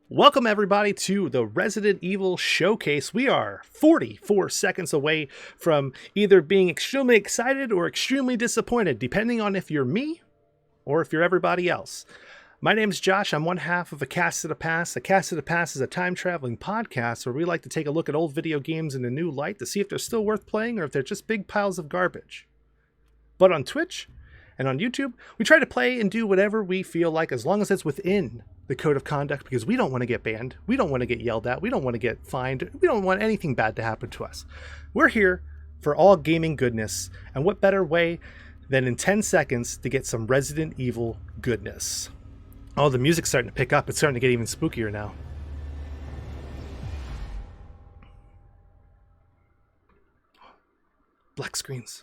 Welcome, everybody, to the Resident Evil Showcase. We are 44 seconds away from either being extremely excited or extremely disappointed, depending on if you're me or if you're everybody else. My name's Josh. I'm one half of A Cast of the Past. A Cast of the Past is a time-traveling podcast where we like to take a look at old video games in a new light to see if they're still worth playing or if they're just big piles of garbage. But on Twitch and on YouTube, we try to play and do whatever we feel like as long as it's within the code of conduct, because we don't want to get banned. We don't want to get yelled at. We don't want to get fined. We don't want anything bad to happen to us. We're here for all gaming goodness. And what better way than in 10 seconds to get some Resident Evil goodness? Oh, the music's starting to pick up. It's starting to get even spookier now. Black screens.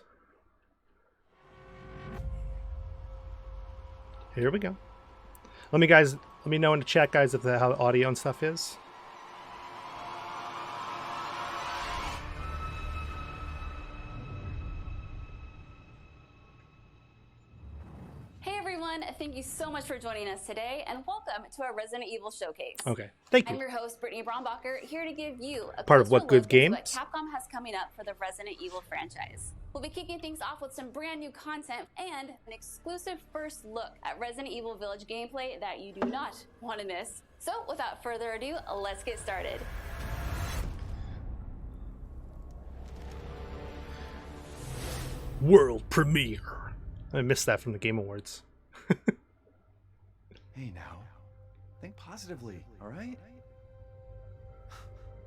Here we go. Let me know in the chat, guys, if how the audio and stuff is. Hey everyone, thank you so much for joining us today, and welcome to our Resident Evil Showcase. Okay, thank you. I'm your host, Brittany Brombacher, here to give you a part of what good look games into what Capcom has coming up for the Resident Evil franchise. We'll be kicking things off with some brand new content and an exclusive first look at Resident Evil Village gameplay that you do not want to miss. So without further ado, let's get started. World premiere. I missed that from the Game Awards. Hey now, think positively, all right?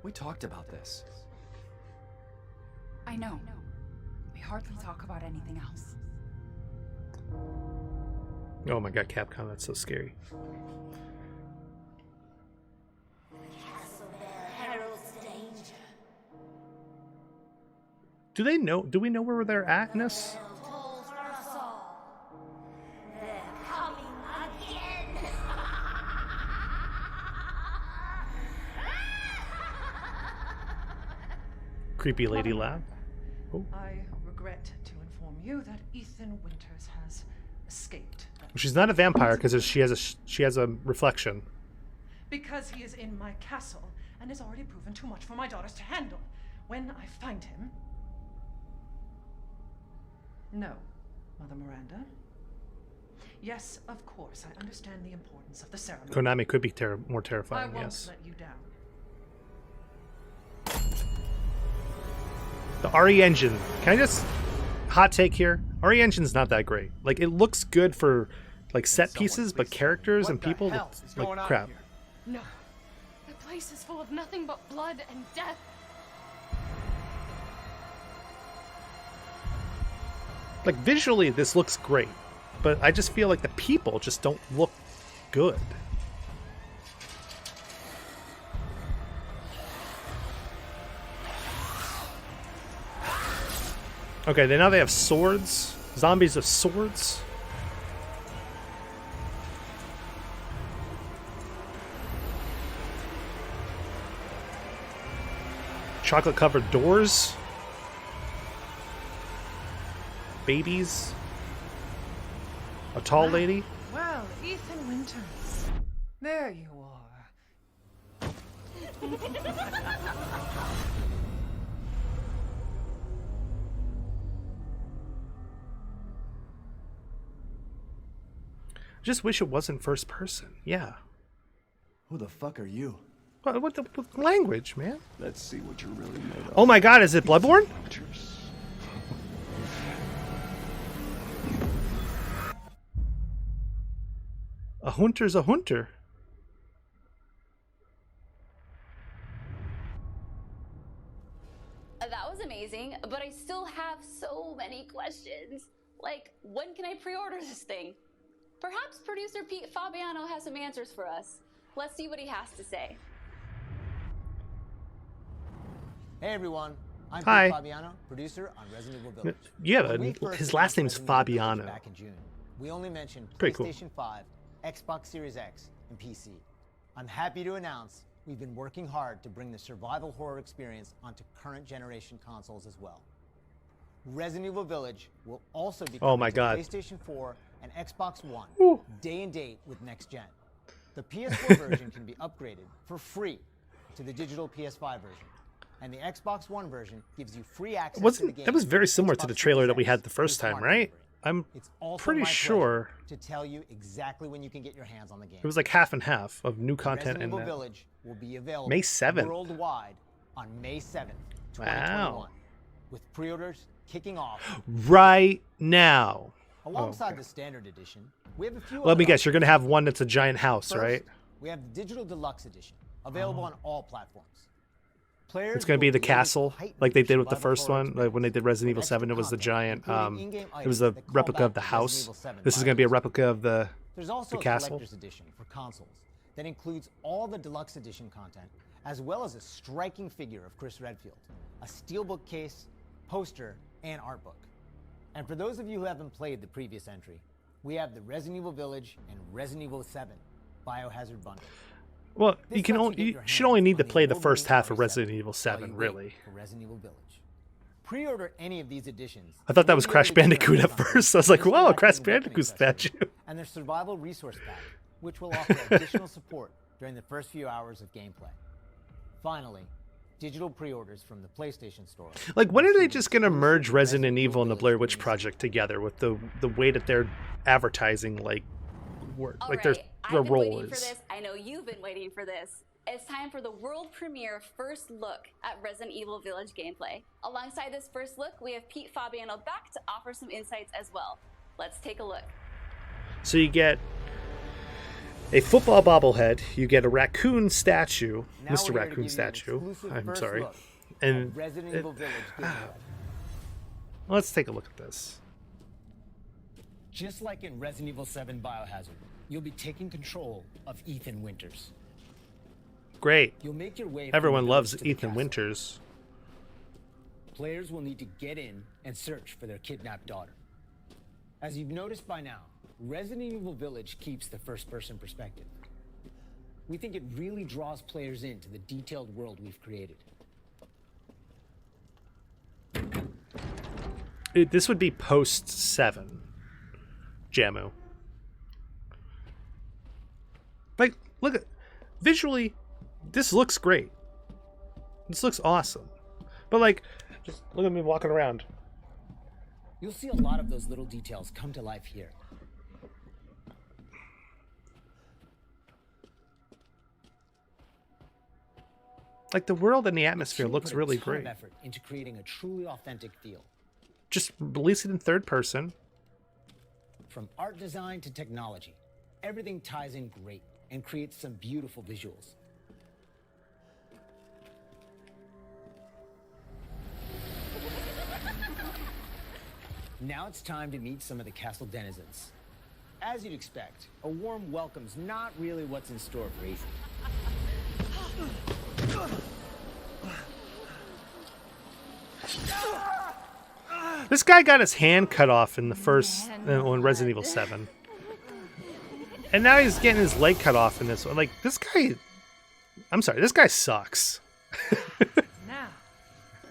We talked about this. I know. We hardly talk about anything else. Oh my god, Capcom, that's so scary. Do we know where they're at in this? Creepy lady laugh. Oh. I regret to inform you that Ethan Winters has escaped. She's not a vampire because she has a reflection. Because he is in my castle and has already proven too much for my daughters to handle. When I find him... No, Mother Miranda. Yes, of course, I understand the importance of the ceremony. Konami could be more I terrifying, won't yes. let you down. The RE engine. Can I just hot take here? RE engine's not that great. Like, it looks good for like set pieces, but characters and people look like crap. No. The place is full of nothing but blood and death. Like, visually this looks great, but I just feel like the people just don't look good. Okay, now they have swords. Zombies have swords. Chocolate-covered doors. Babies. A tall lady. Well, Ethan Winters. There you are. Just wish it wasn't first person. Yeah. Who the fuck are you? What the language, man? Let's see what you're really made of. Oh my god, is it Bloodborne? A hunter's a hunter. That was amazing, but I still have so many questions. Like, when can I pre-order this thing? Perhaps producer Pete Fabiano has some answers for us. Let's see what he has to say. Hey everyone, I'm Hi. Pete Fabiano, producer on Resident Evil Village. Yeah, When we but first his last name's announced Resident Evil Village Fabiano. back in June, we only mentioned Pretty cool. PlayStation 5, Xbox Series X, and PC. I'm happy to announce we've been working hard to bring the survival horror experience onto current generation consoles as well. Resident Evil Village will also be Oh coming my to God. PlayStation 4 and Xbox One, Ooh. day and date with next gen. The PS4 version can be upgraded for free to the digital PS5 version, and the Xbox One version gives you free access to the game. That was very similar to Xbox the trailer Series that we X had the through first time, smart right? delivery. I'm It's also pretty my pleasure sure to tell you exactly when you can get your hands on the game. it was like half and half of new content Resident and Evil that. Village will be available May 7th. worldwide on May 7th, 2021, Wow. with pre-orders kicking off Right now. alongside okay. the standard edition. We have a few. Let me other guess, you're gonna have one that's a giant house, First, right? We have the digital deluxe edition, available on all platforms. Players It's gonna be will the able to castle, heighten like they their did with the survival first horror one. Like when they did Resident Evil experience with 7, it was the extra giant. content, including in-game It was a items that call replica back of the to Resident house. Evil 7 This is gonna be a biomes. replica of the There's also a castle. collector's edition for consoles that includes all the deluxe edition content, as well as a striking figure of Chris Redfield, a steelbook case, poster, and art book. And for those of you who haven't played the previous entry, we have the Resident Evil Village and Resident Evil 7 Biohazard bundle. Well, This you can lets only get you your should hands only need to on the play the award-winning first half of RE7 Resident Evil while 7, you wait really. for Resident Evil Village. Pre-order any of these editions. I thought that and was you'll be Crash able to get Bandicoot your at hands on first. I was like, this wow, collecting Crash weapon Bandicoot accessory statue. And their survival resource pack, which will offer additional support during the first few hours of gameplay. Finally, digital pre-orders from the PlayStation Store. Like, when are they just gonna merge Resident Evil and the Blair Witch Project together with the way that they're advertising, like, work, All like right, their I've been role waiting is? for this. I know you've been waiting for this. It's time for the world premiere first look at Resident Evil Village gameplay. Alongside this first look, we have Pete Fabiano back to offer some insights as well. Let's take a look. So you get a football bobblehead, you get a raccoon statue, Now Mr. we're here to Raccoon give you an statue. exclusive I'm first sorry. look And at Resident Evil Village gameplay. let's take a look at this. Just like in Resident Evil 7 Biohazard, you'll be taking control of Ethan Winters. Great. You'll make your way. from Everyone the loves village to the Ethan castle. Winters. Players will need to get in and search for their kidnapped daughter. As you've noticed by now, Resident Evil Village keeps the first-person perspective. We think it really draws players into the detailed world we've created. This would be post 7. Jamu. Like, look at visually, this looks great. This looks awesome. But like, just look at me walking around. You'll see a lot of those little details come to life here. Like, the world and the atmosphere Team looks put a really ton of great. effort into creating a truly authentic feel. Just release it in third person. From art design to technology, everything ties in great and creates some beautiful visuals. Now it's time to meet some of the castle denizens. As you'd expect, a warm welcome's not really what's in store for Ethan. This guy got his hand cut off in the first on Resident Evil 7. And now he's getting his leg cut off in this one. Like, this guy, I'm sorry, this guy sucks. Now,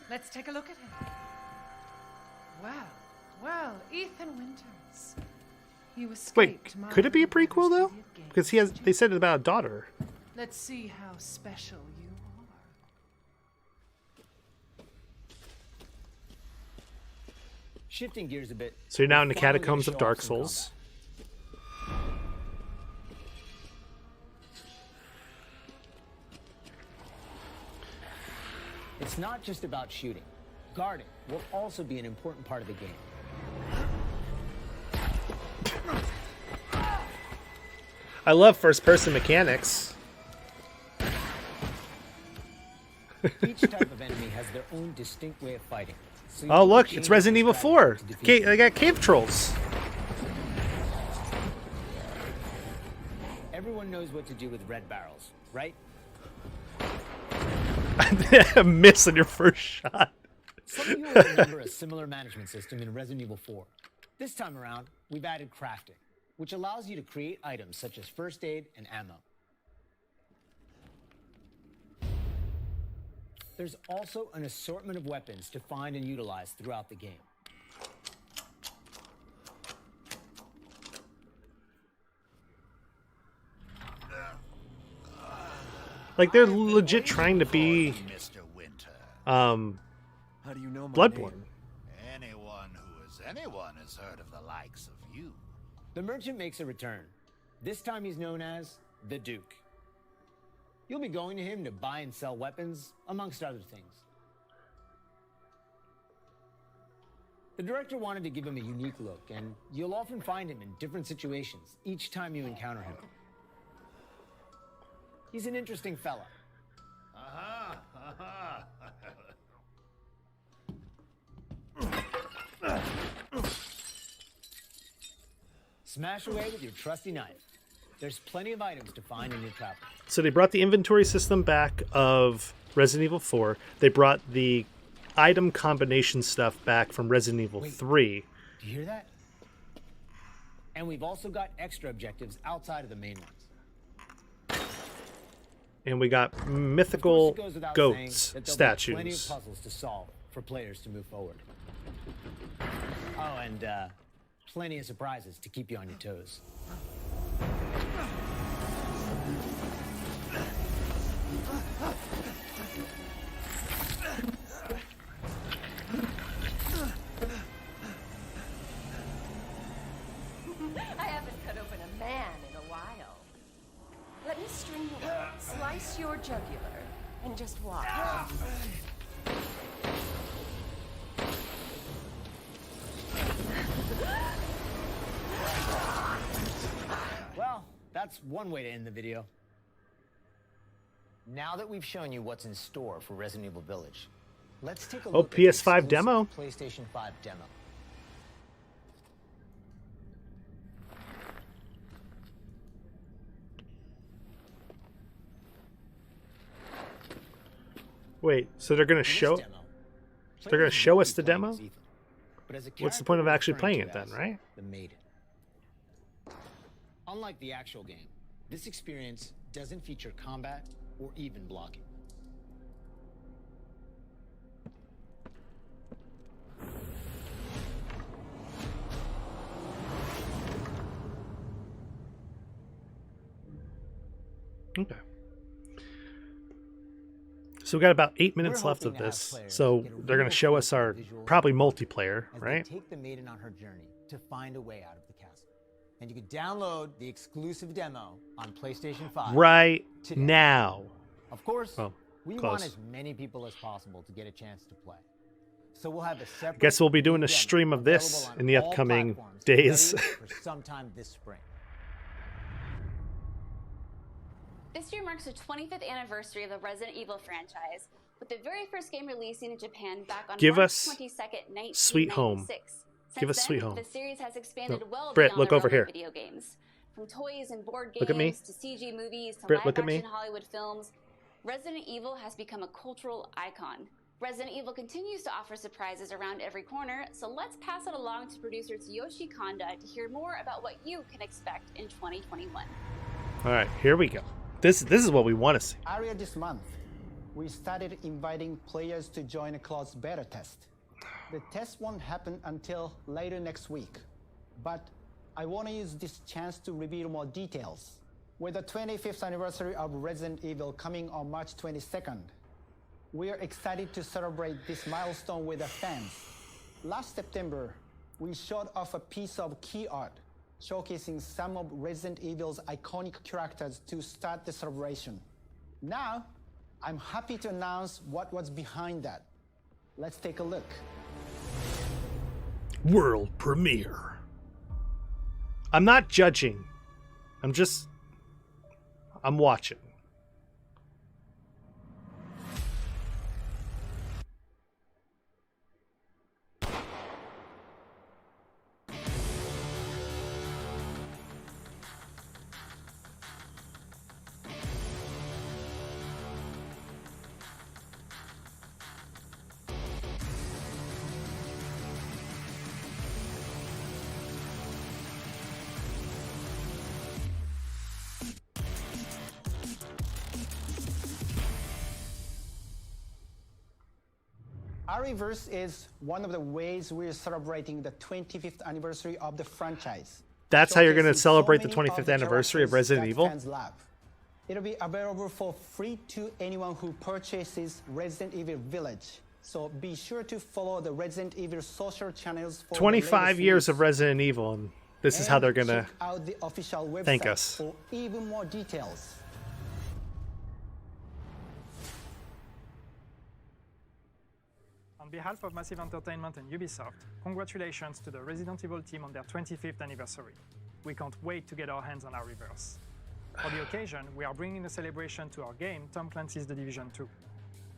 let's take a look at him. Well, Ethan Winters. You escaped Wait, my could it be a prequel though? Soviet games, Because he has, did you? they said it about a daughter. Let's see how special you are. Shifting gears a bit. So you're now in the finally catacombs show of off Dark some Souls. combat. It's not just about shooting. Guarding will also be an important part of the game. I love first-person mechanics. Each type of enemy has their own distinct way of fighting. So you Oh need to look, change it's your Resident Evil 4. strategy to defeat them. They got cave trolls. Everyone knows what to do with red barrels, right? A miss on your first shot. Some of you will remember a similar management system in Resident Evil 4. This time around, we've added crafting, which allows you to create items such as first aid and ammo. There's also an assortment of weapons to find and utilize throughout the game. Like they're legit trying to be Mr. Winter. How do you know my Bloodborne. name? Anyone has heard of the likes of you. The merchant makes a return. This time he's known as the Duke. You'll be going to him to buy and sell weapons, amongst other things. The director wanted to give him a unique look, and you'll often find him in different situations each time you encounter him. He's an interesting fella. Aha! Aha! Smash away with your trusty knife. There's plenty of items to find in your travels. So they brought the inventory system back of Resident Evil 4. They brought the item combination stuff back from Resident Evil 3. Do you hear that? And we've also got extra objectives outside of the main ones. And we got Of course, mythical it goes without goats saying that there'll be plenty of statues. puzzles to solve for players to move forward. Oh, and plenty of surprises to keep you on your toes. I haven't cut open a man in a while. Let me string you up, slice your jugular, and just watch. Well, that's one way to end the video. Now that we've shown you what's in store for Resident Evil Village, let's take a Oh, look at the PS5 exclusive demo. PlayStation 5 demo. Wait, so they're gonna In this show? demo, They're gonna players show won't us be the playing demo? as Ethan, but as a What's the character point of we're actually referring playing to it then, as right? The Maiden. Unlike the actual game, this experience doesn't feature combat or even blocking. Okay. So we got about 8 minutes We're left of hoping to have this. players So get a they're gonna real show us feel for our the visuals probably and multiplayer, as right? they take the Maiden on her journey to find a way out of the castle. And you can download the exclusive demo on PlayStation 5. Right today. now. Of course, Oh, we close. want as many people as possible to get a chance to play. So we'll have a separate Guess we'll be doing a demo stream of this available on in the all upcoming platforms, days. ready for sometime this spring. This year marks the 25th anniversary of the Resident Evil franchise, with the very first game releasing in Japan back on Give March us 22nd, 1996. Sweet Home. Since Give us then, Sweet Home. The series has expanded No. well Britt, beyond look the over realm of here. video games. From toys and board games Look at me. to CG movies to Britt, look at me. live-action Hollywood films, Resident Evil has become a cultural icon. Resident Evil continues to offer surprises around every corner, so let's pass it along to producer Tsuyoshi Kanda to hear more about what you can expect in 2021. All right, here we go. This is what we want to see. Earlier this month, we started inviting players to join a closed beta test. The test won't happen until later next week, but I want to use this chance to reveal more details. With the 25th anniversary of Resident Evil coming on March 22nd, we are excited to celebrate this milestone with the fans. Last September, we showed off a piece of key art showcasing some of Resident Evil's iconic characters to start the celebration. Now, I'm happy to announce what was behind that. Let's take a look. World premiere. I'm not judging. I'm watching. Ariverse is one of the ways we're celebrating the 25th anniversary of the franchise. That's how you're going to showcasing celebrate so the many 25th the anniversary of characters Resident that Evil? fans love. It'll be available for free to anyone who purchases Resident Evil Village. So be sure to follow the Resident Evil social channels for 25 years of Resident Evil, and this is how they're going to check out the official website thank us. for even more details. On behalf of Massive Entertainment and Ubisoft, congratulations to the Resident Evil team on their 25th anniversary. We can't wait to get our hands on our reverse. For the occasion, we are bringing a celebration to our game, Tom Clancy's The Division 2.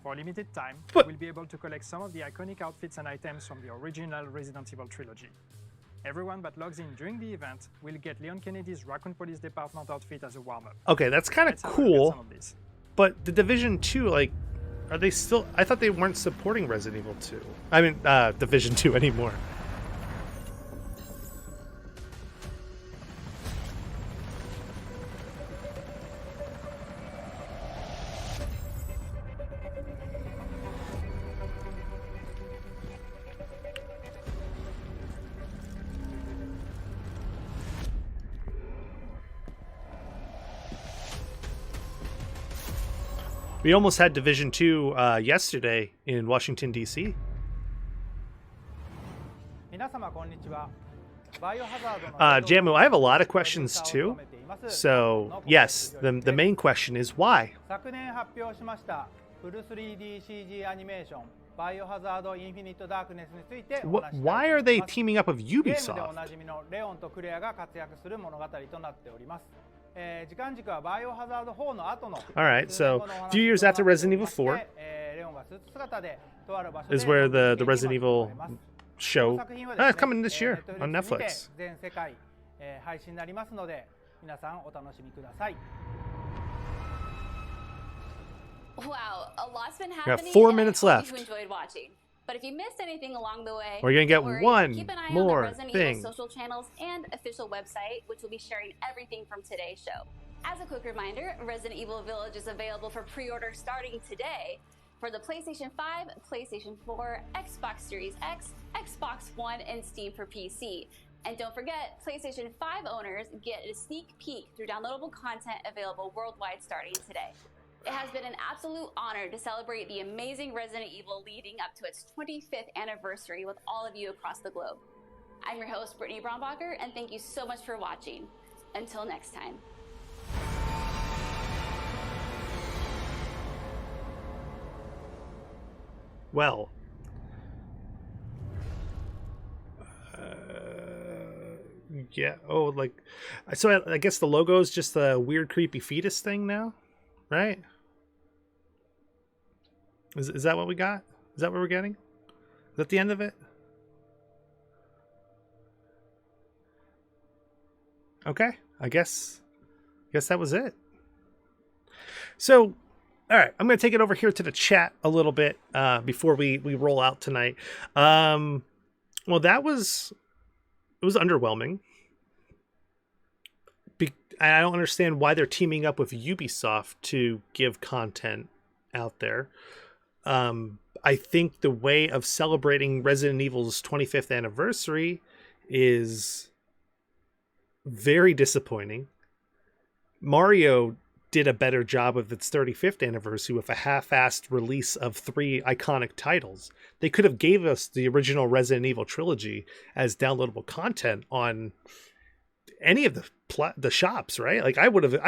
For a limited time, we'll be able to collect some of the iconic outfits and items from the original Resident Evil trilogy. Everyone that logs in during the event will get Leon Kennedy's Raccoon Police Department outfit as a warm-up. Okay, that's kind of cool. But the Division 2, like, are they still... I thought they weren't supporting Resident Evil 2. I mean, Division 2 anymore. We almost had Division 2 yesterday in Washington, D.C. Jamu, I have a lot of questions too. So, yes, the main question is why? Why are they teaming up with Ubisoft? Alright, so a few years after Resident Evil 4 is where the Resident Evil show coming this year on Netflix. Wow, a lot's been We happening. got 4 minutes and I hope left. you enjoyed watching. But if you missed anything along the way, We're gonna get don't worry. one Keep an eye more on the Resident thing. Evil social channels and official website, which will be sharing everything from today's show. As a quick reminder, Resident Evil Village is available for pre-order starting today for the PlayStation 5, PlayStation 4, Xbox Series X, Xbox One, and Steam for PC. And don't forget, PlayStation 5 owners get a sneak peek through downloadable content available worldwide starting today. It has been an absolute honor to celebrate the amazing Resident Evil leading up to its 25th anniversary with all of you across the globe. I'm your host, Brittany Brombacher, and thank you so much for watching. Until next time. Well, yeah. Oh, like, so I guess the logo is just a weird, creepy fetus thing now, right? Is that what we got? Is that what we're getting? Is that the end of it? Okay, I guess that was it. So, all right, I'm going to take it over here to the chat a little bit before we roll out tonight. Well, it was underwhelming. I don't understand why they're teaming up with Ubisoft to give content out there. I think the way of celebrating Resident Evil's 25th anniversary is very disappointing. Mario did a better job of its 35th anniversary with a half-assed release of 3 iconic titles. They could have gave us the original Resident Evil trilogy as downloadable content on any of the shops, right? Like I would have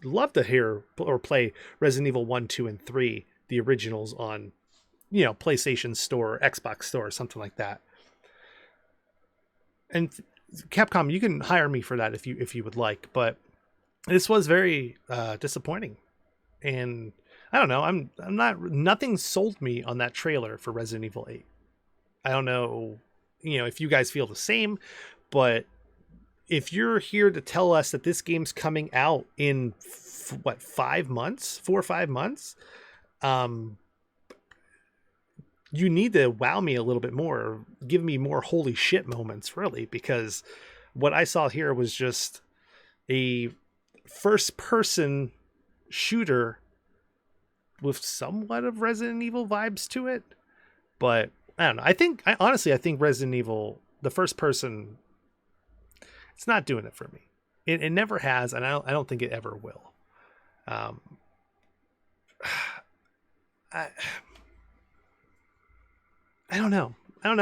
loved to hear or play Resident Evil 1, 2, and 3, the originals on, PlayStation Store, or Xbox Store, or something like that. And Capcom, you can hire me for that if you would like, but this was very disappointing. And I don't know, nothing sold me on that trailer for Resident Evil 8. I don't know, if you guys feel the same, but if you're here to tell us that this game's coming out in 5 months, 4 or 5 months, you need to wow me a little bit more, give me more holy shit moments, really, because what I saw here was just a first-person shooter with somewhat of Resident Evil vibes to it. But I don't know. I think Resident Evil, the first person, it's not doing it for me. It never has, and I don't think it ever will. Um, I don't know. I'm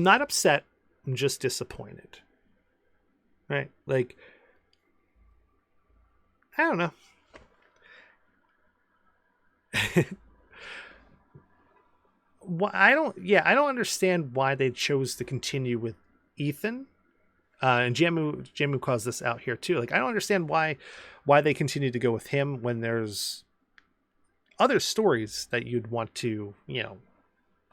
not upset. I'm just disappointed. Right? Like, I don't know. I don't understand why they chose to continue with Ethan. And Jamu calls this out here too. Like, I don't understand why they continue to go with him when there's other stories that you'd want to,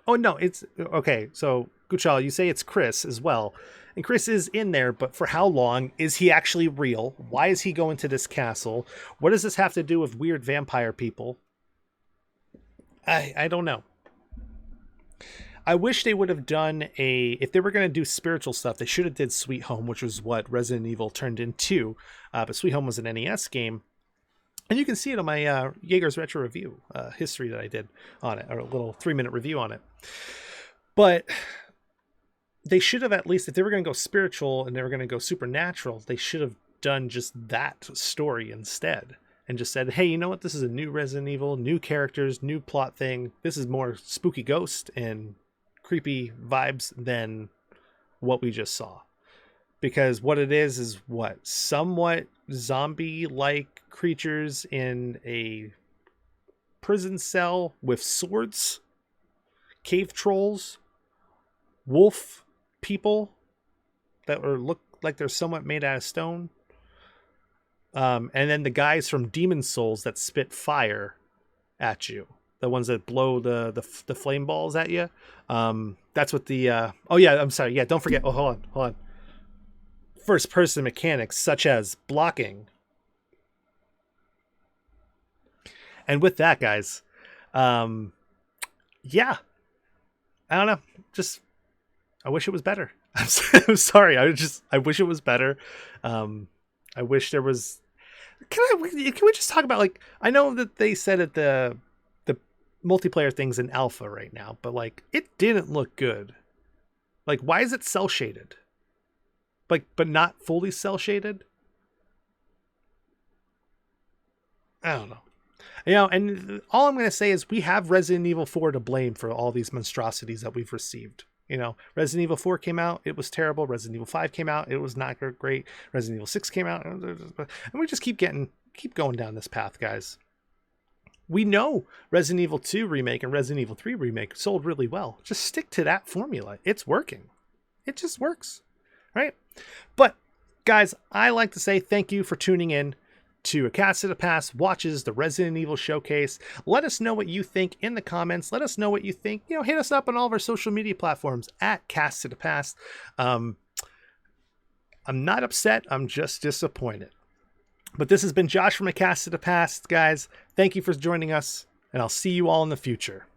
Oh no, it's okay. So Guchal, you say it's Chris as well, and Chris is in there, but for how long? Is he actually real? Why is he going to this castle? What does this have to do with weird vampire people? I don't know. I wish they would have done if they were going to do spiritual stuff, they should have did Sweet Home, which was what Resident Evil turned into. But Sweet Home was an NES game. And you can see it on my Jaeger's Retro Review history that I did on it, or a little 3-minute review on it. But they should have, at least, if they were going to go spiritual and they were going to go supernatural, they should have done just that story instead. And just said, hey, you know what? This is a new Resident Evil, new characters, new plot thing. This is more spooky ghost and creepy vibes than what we just saw. Because what it is what? Somewhat zombie-like creatures in a prison cell with swords, cave trolls, wolf people that look like they're somewhat made out of stone. And then the guys from Demon Souls that spit fire at you. The ones that blow the flame balls at you. That's what the... oh, yeah, I'm sorry. Yeah, don't forget. Oh, hold on. First-person mechanics, such as blocking. And with that, guys, yeah. I don't know. Just, I wish it was better. I'm sorry. I wish it was better. I wish there was... Can we just talk about, like, I know that they said that the multiplayer thing's in alpha right now, but like, it didn't look good. Like, why is it cell shaded? Like, but not fully cell shaded? I don't know. And all I'm going to say is we have Resident Evil 4 to blame for all these monstrosities that we've received. Resident Evil 4 came out, it was terrible. Resident Evil 5 came out, it was not great. Resident Evil 6 came out, and we just keep going down this path, guys. We know Resident Evil 2 remake and Resident Evil 3 remake sold really well. Just stick to that formula. It's working. It just works, right? But guys, I like to say thank you for tuning in to A Cast to the Past watches the Resident Evil Showcase. Let us know what you think in the comments. Let us know what you think. Hit us up on all of our social media platforms at Cast to the Past. I'm not upset. I'm just disappointed. But this has been Josh from A Cast to the Past, guys. Thank you for joining us, and I'll see you all in the future.